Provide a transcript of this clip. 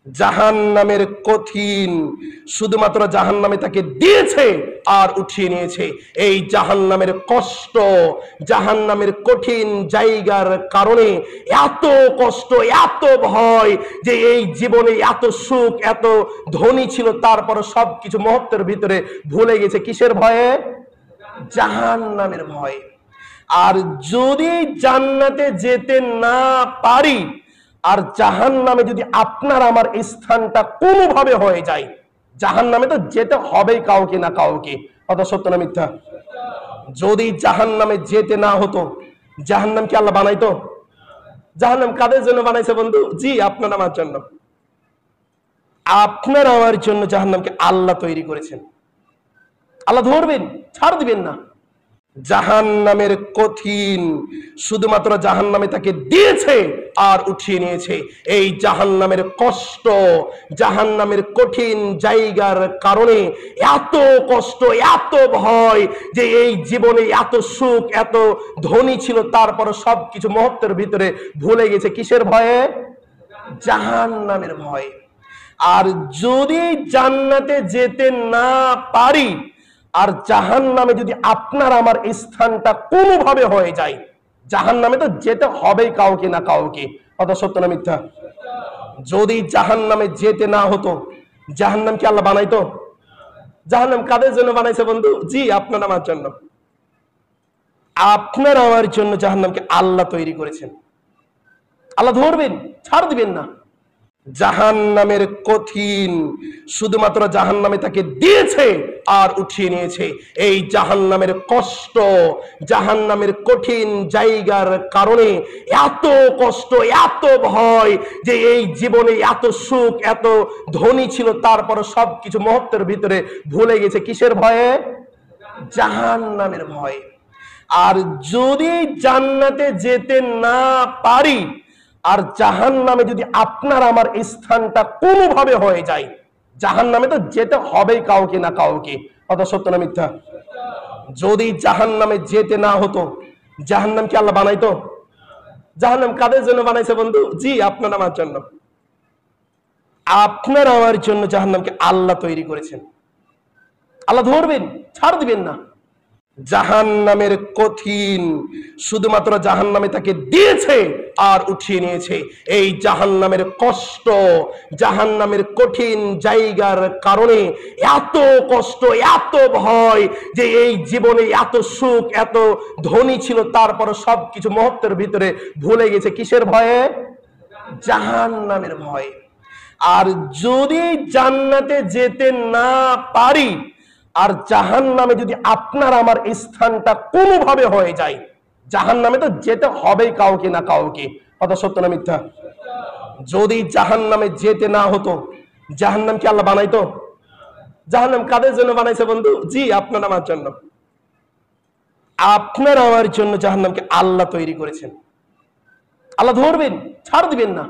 জাহান্নামের কঠিন, শুধুমাত্র জাহান্নামে তাকে দিয়েছে আর উঠিয়ে নিয়েছে। এই জাহান্নামের কষ্ট, জাহান্নামের কঠিন জায়গার কারণে এত কষ্ট, এত ভয় যে এই জীবনে এত সুখ, এত ধনী ছিল, তারপর সবকিছু মুহূর্তের ভিতরে ভুলে গেছে। কিসের ভয়ে? জাহান্নামের ভয়ে। আর যদি জান্নাতে যেতে না পারি, আর জাহান্নামে যদি আপনার আমার স্থানটা কোনোভাবে হয়ে যায়, জাহান্নামে তো যেতে হবেই কাউকে না কাউকে। কথা সত্য না মিথ্যা? যদি জাহান্নামে যেতে না হতো, জাহান্নাম কি আল্লাহ বানাইতো? জাহান্নাম কাদের জন্য বানাইছে বন্ধু? জি, আপনার আমার জন্য। আপনার আমার জন্য জাহান্নামকে আল্লাহ তৈরি করেছেন। আল্লাহ ধরবেন, ছাড় দিবেন না। জাহান্নামের কঠিন, শুধুমাত্র জাহান্নামে তাকে দিয়েছে আর উঠিয়ে নিয়েছে। এই জাহান্নামের কষ্ট, জাহান্নামের কঠিন জায়গার কারণে এত কষ্ট, এত ভয় যে এই জীবনে এত সুখ, এত ধনী ছিল, তারপর সবকিছু মুহূর্তের ভিতরে ভুলে গেছে। কিসের ভয়ে? জাহান্নামের ভয়ে। আর যদি জান্নাতে যেতে না পারি, আর জাহান্নামে যদি আপনার আমার স্থানটা কোনোভাবে হয়ে যায়, জাহান্নামে তো যেতে হবেই কাউকে না কাউকে। কথা সত্য না মিথ্যা? যদি জাহান্নামে যেতে না হতো, জাহান্নাম কি আল্লাহ বানাইতো? জাহান্নাম কাদের জন্য বানাইছে বন্ধু? জি, আপনার আমার জন্য। আপনার আমার জন্য জাহান্নামকে আল্লাহ তৈরি করেছেন। আল্লাহ ধরবেন, ছাড় দিবেন না। জাহান্নামের কঠিন, শুধুমাত্র জাহান্নামে তাকে দিয়েছে আর উঠিয়ে নিয়েছে। এই জাহান্নামের কষ্ট, জাহান্নামের কঠিন জায়গার কারণে এত কষ্ট, এত ভয় যে এই জীবনে এত সুখ, এত ধনী ছিল, তারপর সবকিছু মুহূর্তের ভিতরে ভুলে গেছে। কিসের ভয়ে? জাহান্নামের ভয়ে। আর যদি জান্নাতে যেতে না পারি, আর জাহান্নামে যদি আপনার আমার স্থানটা কোনোভাবে হয়ে যায়, জাহান্নামে তো যেতে হবেই কাউকে না কাউকে। কথা সত্য না মিথ্যা? যদি জাহান্নামে যেতে না হতো, জাহান্নাম কি আল্লাহ বানাইতো? জাহান্নাম কাদের জন্য বানাইছে বন্ধু? জি, আপনার আমার জন্য। আপনার আমার জন্য জাহান্নামকে আল্লাহ তৈরি করেছেন। আল্লাহ ধরবেন, ছাড় দিবেন না। জাহান্নামের কঠিন, শুধুমাত্র জাহান্নামে তাকে দিয়েছে আর উঠিয়ে নিয়েছে। এই জাহান্নামের কষ্ট, জাহান্নামের কঠিন জায়গার কারণে এত কষ্ট, এত ভয় যে এই জীবনে এত সুখ, এত ধনী ছিল, তারপর সবকিছু মুহূর্তের ভিতরে ভুলে গেছে। কিসের ভয়ে? জাহান্নামের ভয়ে। আর যদি জান্নাতে যেতে না পারি, আর জাহান্নামে যদি আপনার আমার স্থানটা কোনোভাবে হয়ে যায়, জাহান্নামে তো যেতে হবেই কাউকে না কাউকে। কথা সত্য না মিথ্যা? যদি জাহান্নামে যেতে না হতো, জাহান্নাম কি আল্লাহ বানাইতো? জাহান্নাম কাদের জন্য বানাইছে বন্ধু? জি, আপনার আমার জন্য। আপনার আমার জন্য জাহান্নামকে আল্লাহ তৈরি করেছেন। আল্লাহ ধরবেন, ছাড় দিবেন না।